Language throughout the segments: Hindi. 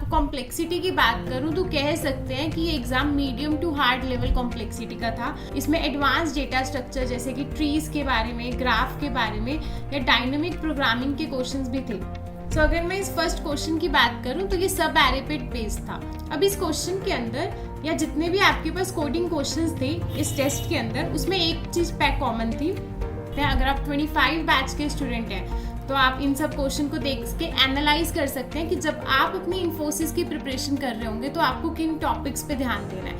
आपको कॉम्प्लेक्सिटी की बात करूं तो कह सकते हैं कि ये exam medium to hard level complexity का था। इसमें एडवांस डेटा स्ट्रक्चर जैसे कि ट्रीज के बारे में, ग्राफ के बारे में या डायनेमिक प्रोग्रामिंग के क्वेश्चंस भी थे। तो अगर मैं इस फर्स्ट क्वेश्चन की बात करूं तो ये सब एरे बेस्ड था। अब इस क्वेश्चन के अंदर या जितने भी आपके पास कोडिंग क्वेश्चंस थे इस टेस्ट के अंदर, उसमें एक चीज पैक कॉमन थी। अगर आप 25 बैच के स्टूडेंट हैं तो आप इन सब क्वेश्चन को देख के एनालाइज कर सकते हैं कि जब आप अपनी इन्फोसिस की प्रिपरेशन कर रहे होंगे तो आपको किन टॉपिक्स पे ध्यान देना है।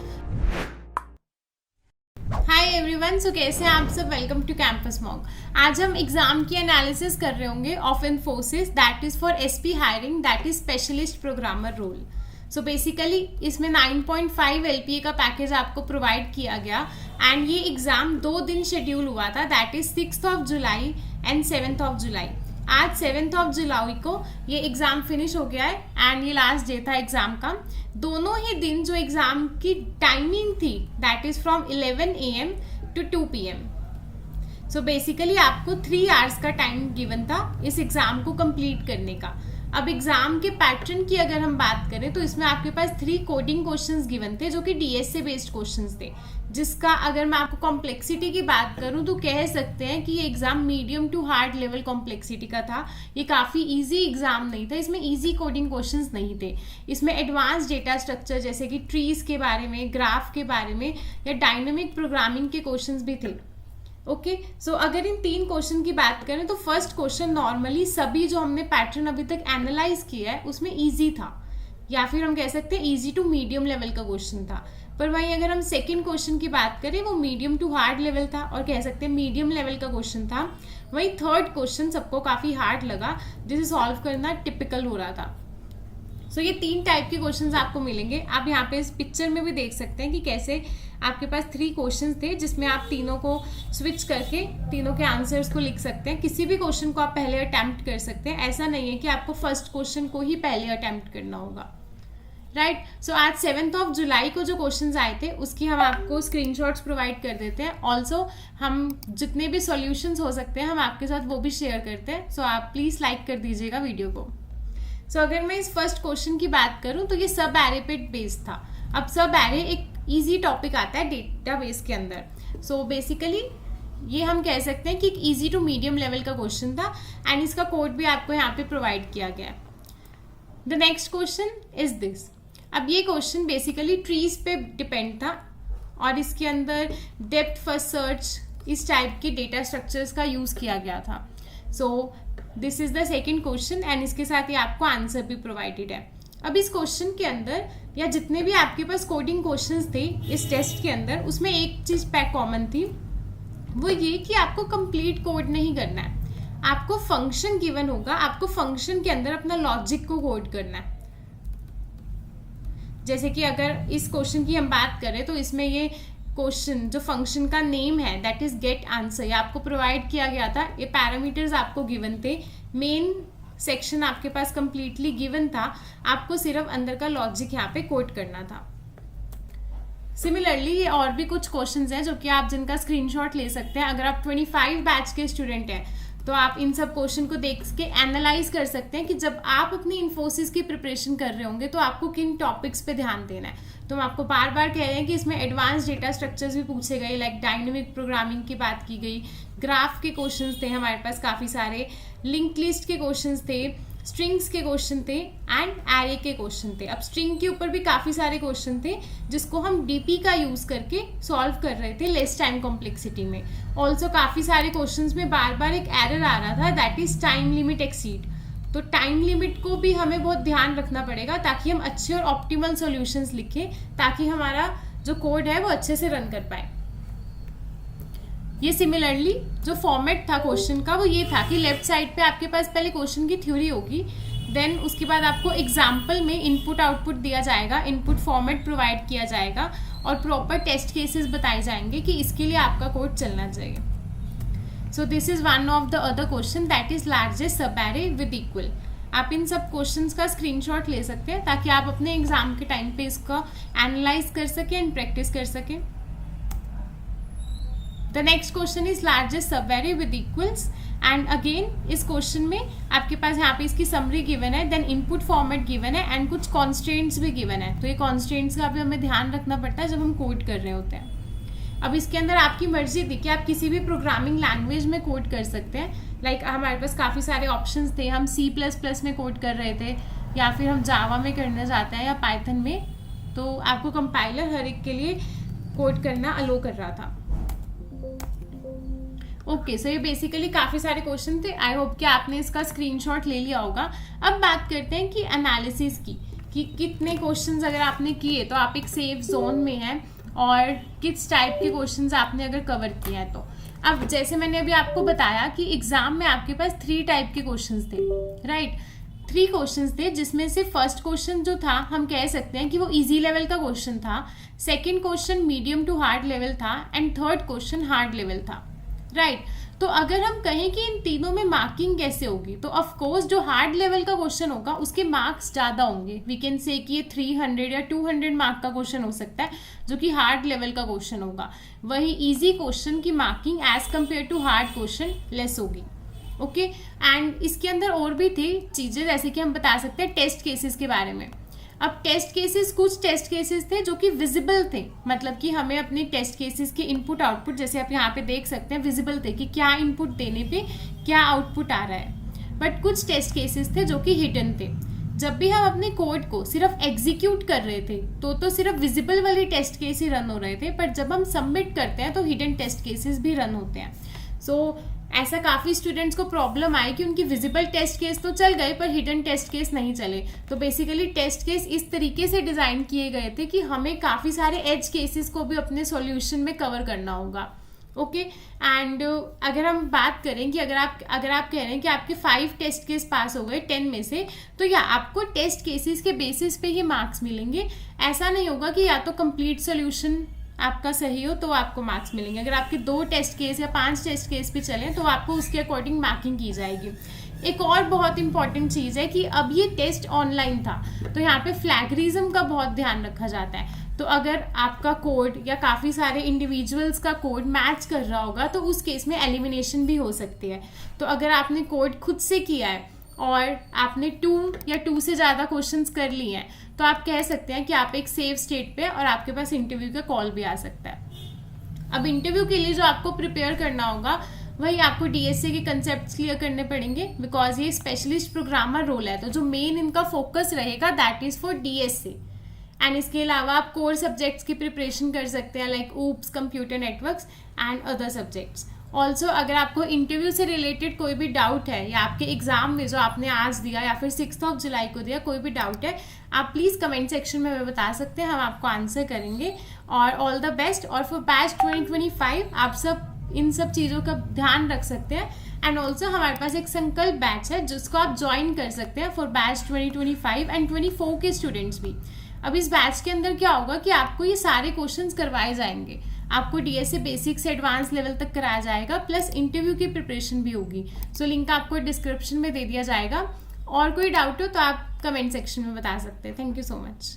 हाय एवरीवन, सो कैसे हैं आप सब। Welcome to campus mock. आज हम एग्जाम की एनालिसिस कर रहे होंगे of Infosys, that is for SP hiring, that is specialist programmer role. So basically इसमें 9.5 LPA का पैकेज आपको प्रोवाइड किया गया एंड ये एग्जाम 2 दिन शेड्यूल हुआ था, दैट इज 6 जुलाई एंड 7 जुलाई। आज 7 जुलाई को ये एग्जाम फिनिश हो गया है एंड ये लास्ट डे था एग्जाम का। दोनों ही दिन जो एग्जाम की टाइमिंग थी that is from 11 AM to 2 PM। So basically आपको 3 आवर्स का टाइम गिवन था इस एग्जाम को कंप्लीट करने का। अब एग्जाम के पैटर्न की अगर हम बात करें तो इसमें आपके पास 3 कोडिंग क्वेश्चंस गिवन थे जो कि डीएस से बेस्ड क्वेश्चंस थे, जिसका अगर मैं आपको कॉम्प्लेक्सिटी की बात करूं तो कह सकते हैं कि ये exam medium to hard level complexity का था। ये काफ़ी इजी एग्जाम नहीं था, इसमें इजी कोडिंग क्वेश्चंस नहीं थे। इसमें एडवांस डेटा स्ट्रक्चर जैसे कि ट्रीज के बारे में, ग्राफ के बारे में या डायनेमिक प्रोग्रामिंग के क्वेश्चंस भी थे। ओके, सो अगर इन 3 क्वेश्चन की बात करें तो फर्स्ट क्वेश्चन नॉर्मली सभी जो हमने पैटर्न अभी तक एनालाइज किया है उसमें इजी था, या फिर हम कह सकते हैं इजी टू मीडियम लेवल का क्वेश्चन था। पर वहीं अगर हम सेकंड क्वेश्चन की बात करें वो मीडियम टू हार्ड लेवल था और कह सकते हैं मीडियम लेवल का क्वेश्चन था। वहीं थर्ड क्वेश्चन सबको काफ़ी हार्ड लगा, जिसे सॉल्व करना टिपिकल हो रहा था। सो ये 3 टाइप के क्वेश्चंस आपको मिलेंगे। आप यहाँ पे इस पिक्चर में भी देख सकते हैं कि कैसे आपके पास 3 क्वेश्चंस थे जिसमें आप तीनों को स्विच करके तीनों के आंसर्स को लिख सकते हैं। किसी भी क्वेश्चन को आप पहले अटेम्प्ट कर सकते हैं, ऐसा नहीं है कि आपको फर्स्ट क्वेश्चन को ही पहले अटेम्प्ट करना होगा, राइट। सो आज 7 जुलाई को जो क्वेश्चंस आए थे उसकी हम आपको स्क्रीनशॉट्स प्रोवाइड कर देते हैं। ऑल्सो हम जितने भी सॉल्यूशंस हो सकते हैं हम आपके साथ वो भी शेयर करते हैं। सो आप प्लीज़ लाइक कर दीजिएगा वीडियो को। सो अगर मैं इस फर्स्ट क्वेश्चन की बात करूं तो ये सब एरे पे बेस्ड था। अब सब एरे एक इजी टॉपिक आता है डेटाबेस के अंदर। सो बेसिकली ये हम कह सकते हैं कि एक इजी टू मीडियम लेवल का क्वेश्चन था एंड इसका कोड भी आपको यहाँ पे प्रोवाइड किया गया है। The next question is this. अब ये क्वेश्चन बेसिकली ट्रीज पे डिपेंड था और इसके अंदर डेप्थ फर्स्ट सर्च इस टाइप के डेटा स्ट्रक्चर्स का यूज किया गया था। So this is the second question and इसके साथ ही आपको आंसर भी प्रोवाइडेड है। अब इस क्वेश्चन के अंदर या जितने भी आपके पास कोडिंग क्वेश्चंस थे इस टेस्ट के अंदर, उसमें एक चीज पैक कॉमन थी, वो ये कि आपको कंप्लीट कोड नहीं करना है। आपको फंक्शन गिवन होगा, आपको फंक्शन के अंदर अपना लॉजिक को कोड करना है। जैसे कि अगर इस क्वेश्चन की हम बात करें तो इसमें ये क्वेश्चन जो फंक्शन का नेम है दैट इज गेट आंसर, ये आपको प्रोवाइड किया गया था। ये पैरामीटर्स आपको गिवन थे, मेन सेक्शन आपके पास कंप्लीटली गिवन था, आपको सिर्फ अंदर का लॉजिक यहाँ पे कोड करना था। सिमिलरली ये और भी कुछ क्वेश्चंस हैं जो कि आप जिनका स्क्रीनशॉट ले सकते हैं। अगर आप 25 बैच के स्टूडेंट हैं तो आप इन सब क्वेश्चन को देख के एनालाइज कर सकते हैं कि जब आप अपनी इन्फोसिस की प्रिपरेशन कर रहे होंगे तो आपको किन टॉपिक्स पे ध्यान देना है। तो हम आपको बार बार कह रहे हैं कि इसमें एडवांस डेटा स्ट्रक्चर्स भी पूछे गए, लाइक डायनेमिक प्रोग्रामिंग की बात की गई, ग्राफ के क्वेश्चंस थे हमारे पास काफ़ी सारे, लिंक लिस्ट के क्वेश्चंस थे, स्ट्रिंग्स के क्वेश्चन थे एंड एरे के क्वेश्चन थे। अब स्ट्रिंग के ऊपर भी काफ़ी सारे क्वेश्चन थे जिसको हम डीपी का यूज़ करके सॉल्व कर रहे थे लेस टाइम कॉम्प्लेक्सिटी में। ऑल्सो काफ़ी सारे क्वेश्चंस में बार बार एक एरर आ रहा था, that is time limit exceed. तो टाइम लिमिट को भी हमें बहुत ध्यान रखना पड़ेगा ताकि हम अच्छे और ऑप्टिमल सॉल्यूशंस लिखें, ताकि हमारा जो कोड है वो अच्छे से रन कर पाए। ये सिमिलरली जो फॉर्मेट था क्वेश्चन का वो ये था कि लेफ्ट साइड पे आपके पास पहले क्वेश्चन की थ्योरी होगी, देन उसके बाद आपको एग्जाम्पल में इनपुट आउटपुट दिया जाएगा, इनपुट फॉर्मेट प्रोवाइड किया जाएगा और प्रॉपर टेस्ट केसेस बताए जाएंगे कि इसके लिए आपका कोड चलना चाहिए। So this is one of the other question that is largest सब एरे विद इक्वल। आप इन सब क्वेश्चंस का स्क्रीनशॉट ले सकते हैं ताकि आप अपने एग्जाम के टाइम पे इसका एनालाइज कर सकें एंड प्रैक्टिस कर सकें। The next question is largest subarray with equals, and again इस क्वेश्चन में आपके पास यहाँ पे इसकी समरी गिवन है, देन इनपुट फॉर्मेट गिवन है एंड कुछ कॉन्स्टेंट्स भी गिवन है। तो ये कॉन्स्टेंट्स का भी हमें ध्यान रखना पड़ता है जब हम कोड कर रहे होते हैं। अब इसके अंदर आपकी मर्जी थी कि आप किसी भी प्रोग्रामिंग लैंग्वेज में कोड कर सकते हैं। लाइक हमारे पास काफ़ी सारे ऑप्शंस थे, हम C++ में कोड कर रहे थे, या फिर हम जावा में करना चाहते हैं, या पाइथन में। तो आपको कंपाइलर हर एक के लिए कोड करना अलो कर रहा था। ओके, सो ये बेसिकली काफ़ी सारे क्वेश्चन थे। आई होप कि आपने इसका स्क्रीनशॉट ले लिया होगा। अब बात करते हैं कि एनालिसिस की, कि कितने क्वेश्चंस अगर आपने किए तो आप एक सेफ जोन में हैं, और किस टाइप के क्वेश्चंस आपने अगर कवर किया है। तो अब जैसे मैंने अभी आपको बताया कि एग्जाम में आपके पास 3 टाइप के क्वेश्चंस थे, राइट। 3 क्वेश्चंस थे, जिसमें से फर्स्ट क्वेश्चन जो था हम कह सकते हैं कि वो इजी लेवल का क्वेश्चन था, second question medium to hard level था, and third question hard level था, राइट। तो अगर हम कहें कि इन तीनों में मार्किंग कैसे होगी, तो ऑफ कोर्स जो हार्ड लेवल का क्वेश्चन होगा उसके मार्क्स ज़्यादा होंगे। वी कैन से कि ये 300 या 200 मार्क का क्वेश्चन हो सकता है जो कि हार्ड लेवल का क्वेश्चन होगा। वही इजी क्वेश्चन की marking as compare to hard question less होगी। ओके, एंड इसके अंदर और भी थी चीज़ें, जैसे कि हम बता सकते हैं टेस्ट केसेस के बारे में। अब टेस्ट केसेस, कुछ टेस्ट केसेस थे जो कि विजिबल थे, मतलब कि हमें अपने टेस्ट केसेस के इनपुट आउटपुट, जैसे आप यहाँ पे देख सकते हैं, विजिबल थे कि क्या इनपुट देने पे क्या आउटपुट आ रहा है। बट कुछ टेस्ट केसेस थे जो कि हिडन थे। जब भी हम अपने कोड को सिर्फ एग्जीक्यूट कर रहे थे तो सिर्फ विजिबल वाले टेस्ट केस ही रन हो रहे थे, पर जब हम सबमिट करते हैं तो हिडन टेस्ट केसेस भी रन होते हैं। सो ऐसा काफ़ी स्टूडेंट्स को प्रॉब्लम आई कि उनकी विजिबल टेस्ट केस तो चल गए पर हिडन टेस्ट केस नहीं चले। तो बेसिकली टेस्ट केस इस तरीके से डिज़ाइन किए गए थे कि हमें काफ़ी सारे एज केसेस को भी अपने सॉल्यूशन में कवर करना होगा। ओके, एंड अगर हम बात करें कि अगर आप कह रहे हैं कि आपके 5 टेस्ट केस पास हो गए 10 में से, तो या आपको टेस्ट केसेस के बेसिस पे ही मार्क्स मिलेंगे। ऐसा नहीं होगा कि या तो कंप्लीट सोल्यूशन आपका सही हो तो आपको मार्क्स मिलेंगे। अगर आपके 2 टेस्ट केस या 5 टेस्ट केस भी चलें तो आपको उसके अकॉर्डिंग मार्किंग की जाएगी। एक और बहुत इंपॉर्टेंट चीज़ है कि अब ये टेस्ट ऑनलाइन था, तो यहाँ पे फ्लैगरिज्म का बहुत ध्यान रखा जाता है। तो अगर आपका कोड या काफ़ी सारे इंडिविजुअल्स का कोड मैच कर रहा होगा तो उस केस में एलिमिनेशन भी हो सकती है। तो अगर आपने कोड खुद से किया है और आपने 2 या 2 से ज़्यादा क्वेश्चंस कर लिए हैं, तो आप कह सकते हैं कि आप एक सेफ स्टेट पे, और आपके पास इंटरव्यू का कॉल भी आ सकता है। अब इंटरव्यू के लिए जो आपको प्रिपेयर करना होगा वही आपको DSA के कंसेप्ट क्लियर करने पड़ेंगे, बिकॉज ये स्पेशलिस्ट प्रोग्रामर रोल है। तो जो मेन इनका फोकस रहेगा that is for DSA। And इसके अलावा आप कोर सब्जेक्ट्स की प्रिपरेशन कर सकते हैं, like oops, computer networks and other subjects. Also अगर आपको इंटरव्यू से रिलेटेड कोई भी डाउट है, या आपके एग्जाम में जो आपने आज दिया या फिर 6 जुलाई को दिया कोई भी डाउट है, आप प्लीज़ कमेंट सेक्शन में हमें बता सकते हैं, हम आपको आंसर करेंगे। और ऑल द बेस्ट। और फॉर बैच 2025 आप सब इन सब चीज़ों का ध्यान रख सकते हैं। एंड ऑल्सो हमारे पास एक संकल्प बैच है जिसको आप ज्वाइन कर सकते हैं फॉर बैच 2025 एंड 24 के स्टूडेंट्स भी। अब इस बैच के अंदर क्या होगा कि आपको ये सारे क्वेश्चंस करवाए जाएंगे, आपको DSA बेसिक से एडवांस लेवल तक कराया जाएगा, प्लस इंटरव्यू की प्रिपरेशन भी होगी। सो लिंक आपको डिस्क्रिप्शन में दे दिया जाएगा। और कोई डाउट हो तो आप कमेंट सेक्शन में बता सकते हैं। Thank you so much.